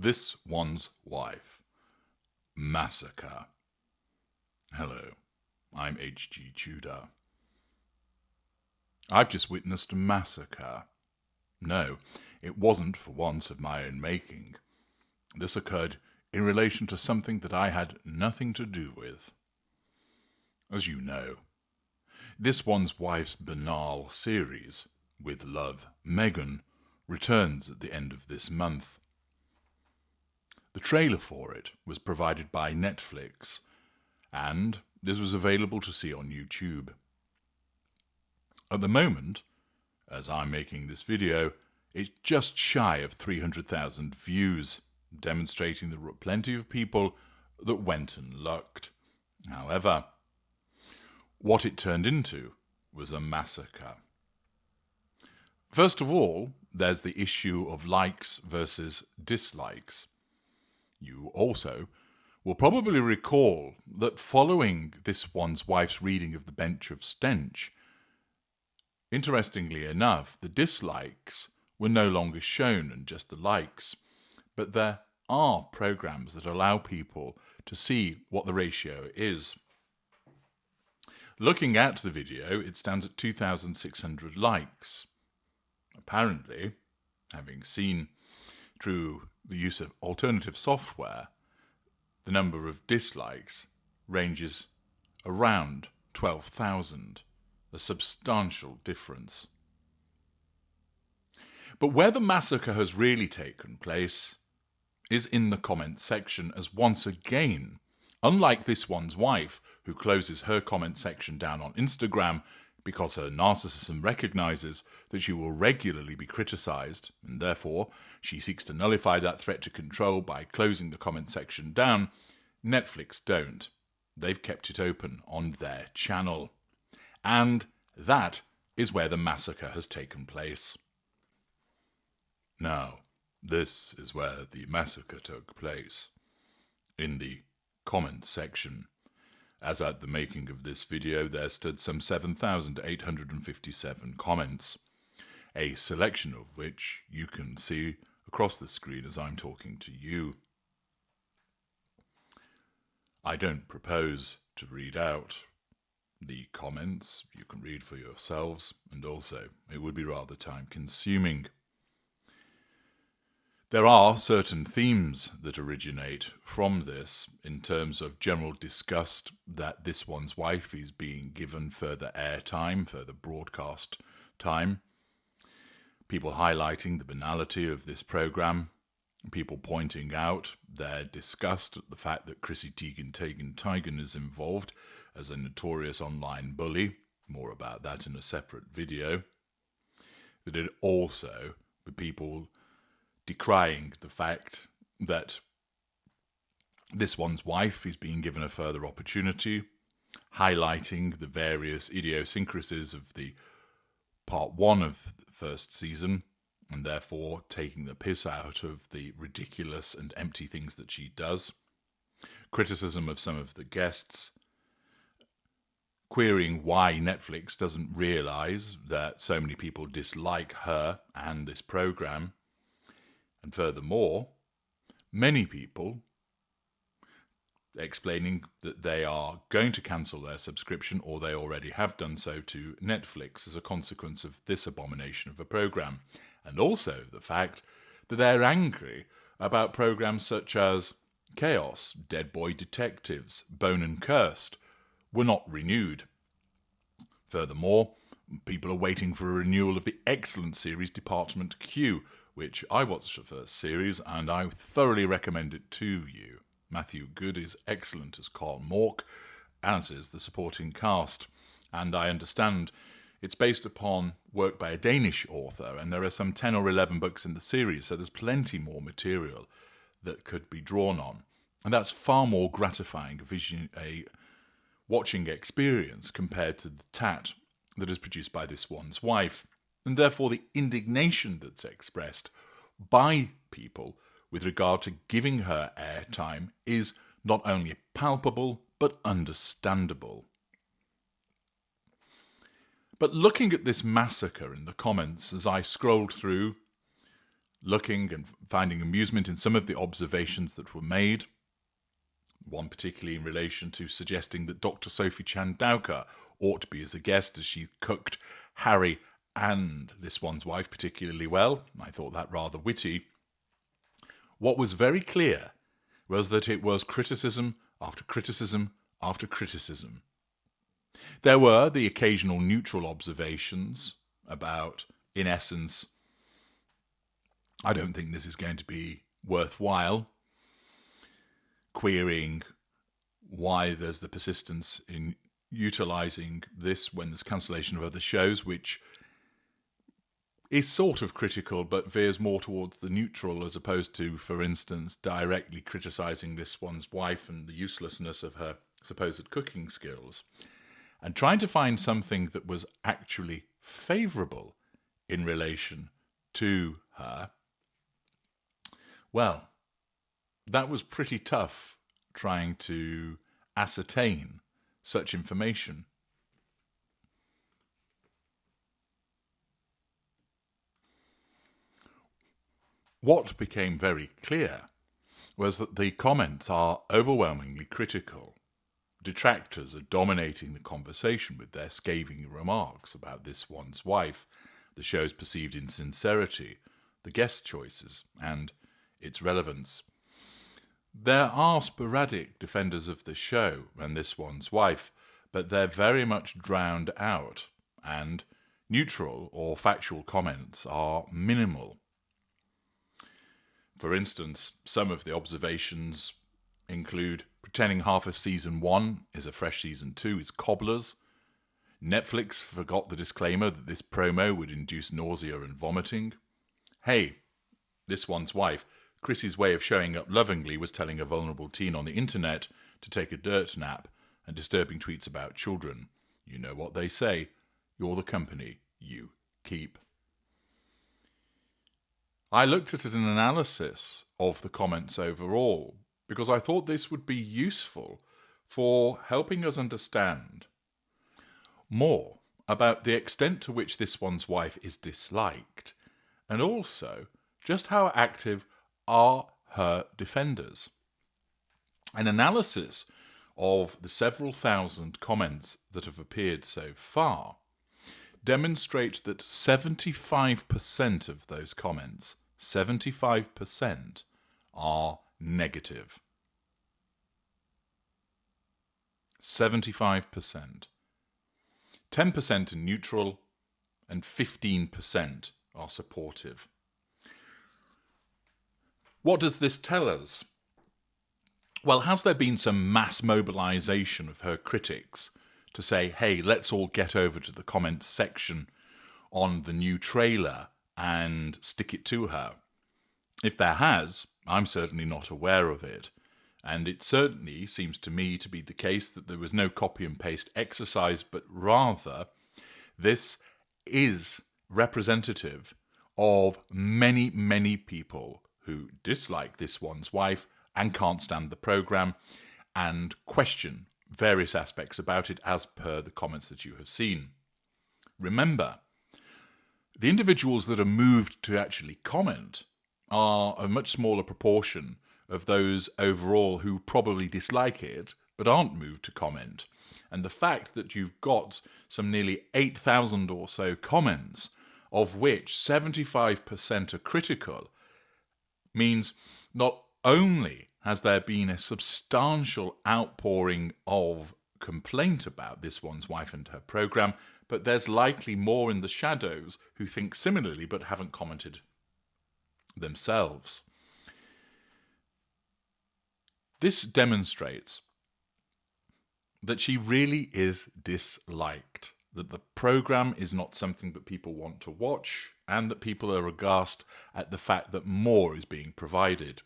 This One's Wife. Massacre. Hello, I'm H.G. Tudor. I've just witnessed a massacre. No, it wasn't for once of my own making. This occurred in relation to something that I had nothing to do with. As you know, This One's Wife's banal series, With Love, Meghan, returns at the end of this month. The trailer for it was provided by Netflix, and this was available to see on YouTube. At the moment, as I'm making this video, it's just shy of 300,000 views, demonstrating there were plenty of people that went and looked. However, what it turned into was a massacre. First of all, there's the issue of likes versus dislikes. You also will probably recall that following This One's Wife's reading of The Bench of Stench, interestingly enough, the dislikes were no longer shown and just the likes, but there are programs that allow people to see what the ratio is. Looking at the video, it stands at 2,600 likes. Apparently, having seen through the use of alternative software, the number of dislikes ranges around 12,000, a substantial difference. But where the massacre has really taken place is in the comments section, as once again, unlike This One's Wife, who closes her comment section down on Instagram because her narcissism recognizes that she will regularly be criticized, and therefore she seeks to nullify that threat to control by closing the comment section down, Netflix don't. They've kept it open on their channel. And that is where the massacre has taken place. Now, this is where the massacre took place, in the comments section. As at the making of this video, there stood some 7,857 comments, a selection of which you can see across the screen as I'm talking to you. I don't propose to read out the comments. You can read for yourselves, and also it would be rather time-consuming. There are certain themes that originate from this in terms of general disgust that This One's Wife is being given further airtime, further broadcast time. People highlighting the banality of this programme. People pointing out their disgust at the fact that Chrissy Teigen is involved as a notorious online bully. More about that in a separate video. That it also be people decrying the fact that This One's Wife is being given a further opportunity, highlighting the various idiosyncrasies of the part one of the first season, and therefore taking the piss out of the ridiculous and empty things that she does. Criticism of some of the guests, querying why Netflix doesn't realise that so many people dislike her and this programme. And furthermore, many people explaining that they are going to cancel their subscription, or they already have done so, to Netflix as a consequence of this abomination of a programme. And also the fact that they're angry about programmes such as Chaos, Dead Boy Detectives, Bone and Cursed were not renewed. Furthermore, people are waiting for a renewal of the excellent series Department Q, which I watched the first series and I thoroughly recommend it to you. Matthew Good is excellent as Carl Mork, as is the supporting cast. And I understand it's based upon work by a Danish author, and there are some 10 or 11 books in the series, so there's plenty more material that could be drawn on. And that's far more gratifying a watching experience compared to the tat that is produced by This One's Wife. And therefore the indignation that's expressed by people with regard to giving her airtime is not only palpable, but understandable. But looking at this massacre in the comments as I scrolled through, looking and finding amusement in some of the observations that were made. One particularly in relation to suggesting that Dr. Sophie Chandauka ought to be as a guest, as she cooked Harry and this one's wife particularly well. I thought that rather witty. What was very clear was that it was criticism after criticism after criticism. There were the occasional neutral observations about, in essence, I don't think this is going to be worthwhile, querying why there's the persistence in utilising this when there's cancellation of other shows, which is sort of critical but veers more towards the neutral as opposed to, for instance, directly criticising this one's wife and the uselessness of her supposed cooking skills, and trying to find something that was actually favourable in relation to her. Well, that was pretty tough trying to ascertain such information. What became very clear was that the comments are overwhelmingly critical. Detractors are dominating the conversation with their scathing remarks about this one's wife, the show's perceived insincerity, the guest choices, and its relevance. There are sporadic defenders of the show and this one's wife, but they're very much drowned out, and neutral or factual comments are minimal. For instance, some of the observations include pretending half of season 1 is a fresh season 2 is cobblers. Netflix forgot the disclaimer that this promo would induce nausea and vomiting. Hey, this one's wife, Chrissy's way of showing up lovingly was telling a vulnerable teen on the internet to take a dirt nap and disturbing tweets about children. You know what they say, you're the company you keep. I looked at an analysis of the comments overall because I thought this would be useful for helping us understand more about the extent to which this one's wife is disliked, and also just how active are her defenders. An analysis of the several thousand comments that have appeared so far demonstrate that 75% of those comments, 75%, are negative. 75%. 10% are neutral and 15% are supportive. What does this tell us? Well, has there been some mass mobilisation of her critics to say, hey, let's all get over to the comments section on the new trailer and stick it to her? If there has, I'm certainly not aware of it. And it certainly seems to me to be the case that there was no copy and paste exercise, but rather this is representative of many, many people who dislike this one's wife and can't stand the programme and question various aspects about it as per the comments that you have seen. Remember, the individuals that are moved to actually comment are a much smaller proportion of those overall who probably dislike it but aren't moved to comment. And the fact that you've got some nearly 8,000 or so comments, of which 75% are critical, means not only has there been a substantial outpouring of complaint about this one's wife and her programme, but there's likely more in the shadows who think similarly but haven't commented themselves. This demonstrates that she really is disliked, that the programme is not something that people want to watch, and that people are aghast at the fact that more is being provided.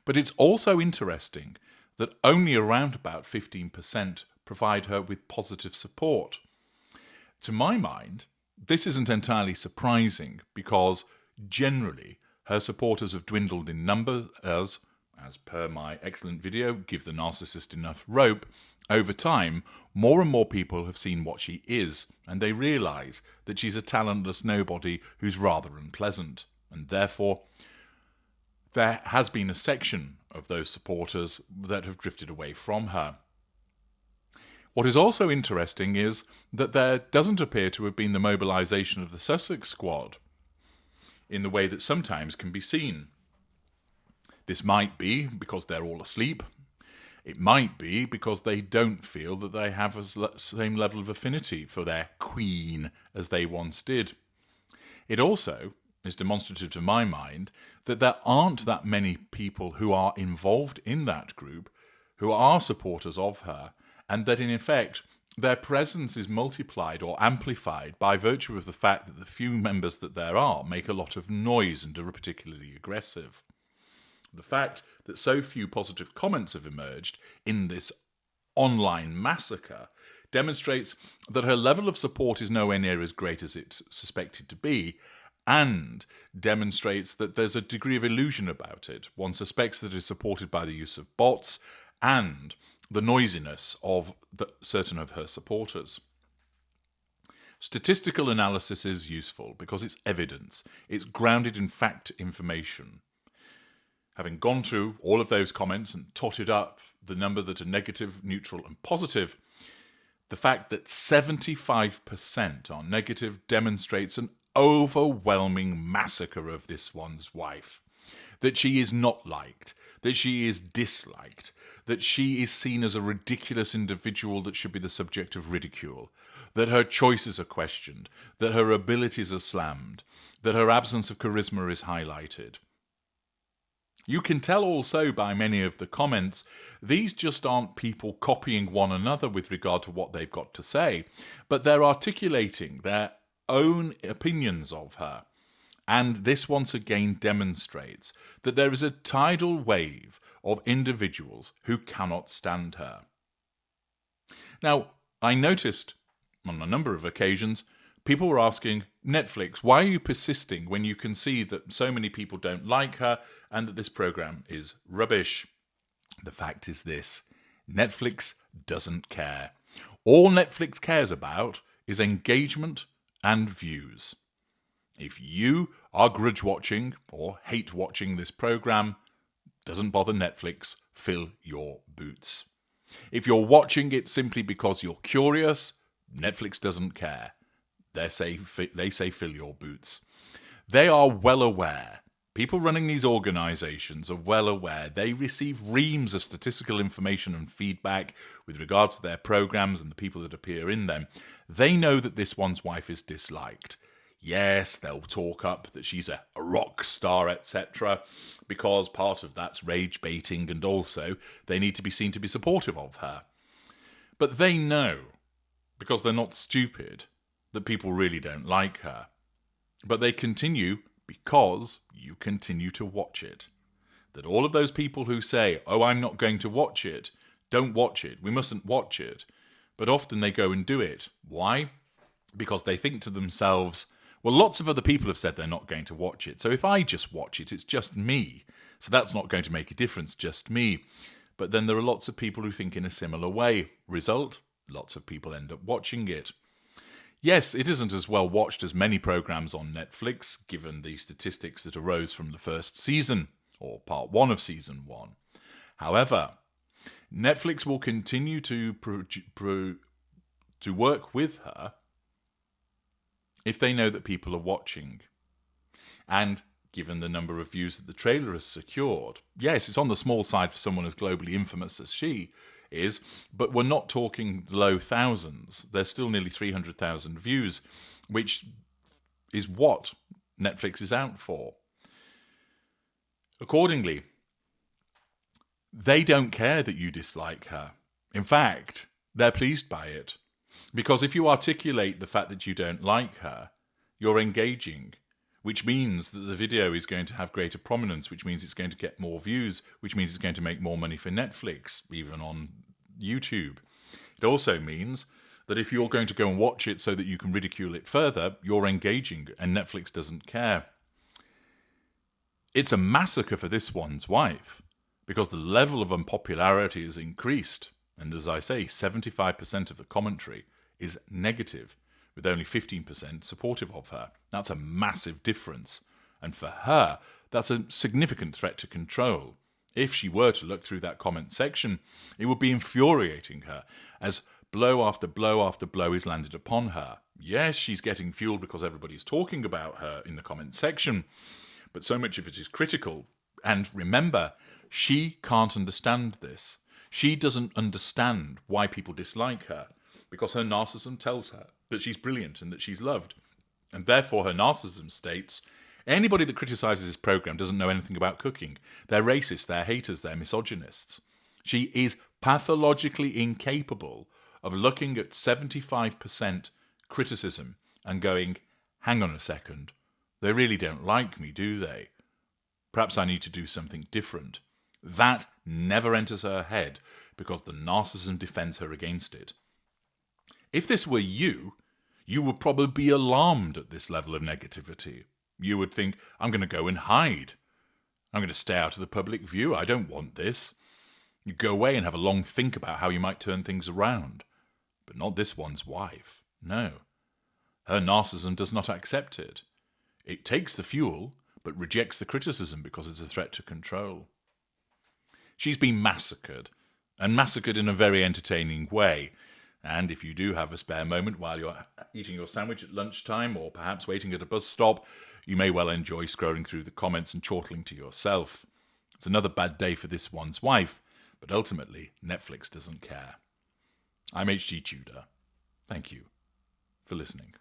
But it's also interesting that only around about 15% provide her with positive support. To my mind, this isn't entirely surprising because generally her supporters have dwindled in numbers as per my excellent video, Give the Narcissist Enough Rope. Over time, more and more people have seen what she is, and they realise that she's a talentless nobody who's rather unpleasant, and therefore there has been a section of those supporters that have drifted away from her. What is also interesting is that there doesn't appear to have been the mobilisation of the Sussex squad in the way that sometimes can be seen. This might be because they're all asleep. It might be because they don't feel that they have the same level of affinity for their queen as they once did. It also is demonstrative to my mind that there aren't that many people who are involved in that group who are supporters of her, and that in effect their presence is multiplied or amplified by virtue of the fact that the few members that there are make a lot of noise and are particularly aggressive. The fact that so few positive comments have emerged in this online massacre demonstrates that her level of support is nowhere near as great as it's suspected to be, and demonstrates that there's a degree of illusion about it. One suspects that it is supported by the use of bots and the noisiness of certain of her supporters. Statistical analysis is useful because it's evidence. It's grounded in fact information. Having gone through all of those comments and totted up the number that are negative, neutral and positive, the fact that 75% are negative demonstrates an overwhelming massacre of this one's wife. That she is not liked, that she is disliked, that she is seen as a ridiculous individual that should be the subject of ridicule, that her choices are questioned, that her abilities are slammed, that her absence of charisma is highlighted. You can tell also by many of the comments, these just aren't people copying one another with regard to what they've got to say, but they're articulating their own opinions of her. And this once again demonstrates that there is a tidal wave of individuals who cannot stand her. Now, I noticed on a number of occasions, people were asking, Netflix, why are you persisting when you can see that so many people don't like her and that this program is rubbish? The fact is this, Netflix doesn't care. All Netflix cares about is engagement and views. If you are grudge watching or hate watching this program, doesn't bother Netflix, fill your boots. If you're watching it simply because you're curious, Netflix doesn't care. They say fill your boots. They are well aware. People running these organisations are well aware. They receive reams of statistical information and feedback with regard to their programmes and the people that appear in them. They know that this one's wife is disliked. Yes, they'll talk up that she's a rock star, etc., because part of that's rage baiting, and also they need to be seen to be supportive of her. But they know, because they're not stupid, that people really don't like her. But they continue because you continue to watch it. That all of those people who say, oh, I'm not going to watch it, don't watch it, we mustn't watch it. But often they go and do it. Why? Because they think to themselves, well, lots of other people have said they're not going to watch it, so if I just watch it, it's just me. So that's not going to make a difference, just me. But then there are lots of people who think in a similar way. Result? Lots of people end up watching it. Yes, it isn't as well watched as many programs on Netflix, given the statistics that arose from the first season, or part 1 of season 1. However, Netflix will continue to work with her if they know that people are watching. And given the number of views that the trailer has secured, yes, it's on the small side for someone as globally infamous as she is, but we're not talking low thousands. There's still nearly 300,000 views, which is what Netflix is out for. Accordingly, they don't care that you dislike her. In fact, they're pleased by it. Because if you articulate the fact that you don't like her, you're engaging, which means that the video is going to have greater prominence, which means it's going to get more views, which means it's going to make more money for Netflix, even on YouTube. It also means that if you're going to go and watch it so that you can ridicule it further, you're engaging, and Netflix doesn't care. It's a massacre for this one's wife, because the level of unpopularity has increased. And as I say, 75% of the commentary is negative, with only 15% supportive of her. That's a massive difference. And for her, that's a significant threat to control. If she were to look through that comment section, it would be infuriating her as blow after blow after blow is landed upon her. Yes, she's getting fueled because everybody's talking about her in the comment section, but so much of it is critical. And remember, she can't understand this. She doesn't understand why people dislike her, because her narcissism tells her that she's brilliant and that she's loved. And therefore her narcissism states, anybody that criticises this programme doesn't know anything about cooking. They're racist, they're haters, they're misogynists. She is pathologically incapable of looking at 75% criticism and going, hang on a second, they really don't like me, do they? Perhaps I need to do something different. That never enters her head because the narcissism defends her against it. If this were you would probably be alarmed at this level of negativity. You would think, I'm going to go and hide. I'm going to stay out of the public view. I don't want this. You go away and have a long think about how you might turn things around. But not this one's wife. No. Her narcissism does not accept it. It takes the fuel, but rejects the criticism because it's a threat to control. She's been massacred, and massacred in a very entertaining way. And if you do have a spare moment while you're eating your sandwich at lunchtime or perhaps waiting at a bus stop, you may well enjoy scrolling through the comments and chortling to yourself. It's another bad day for this one's wife, but ultimately Netflix doesn't care. I'm H.G. Tudor. Thank you for listening.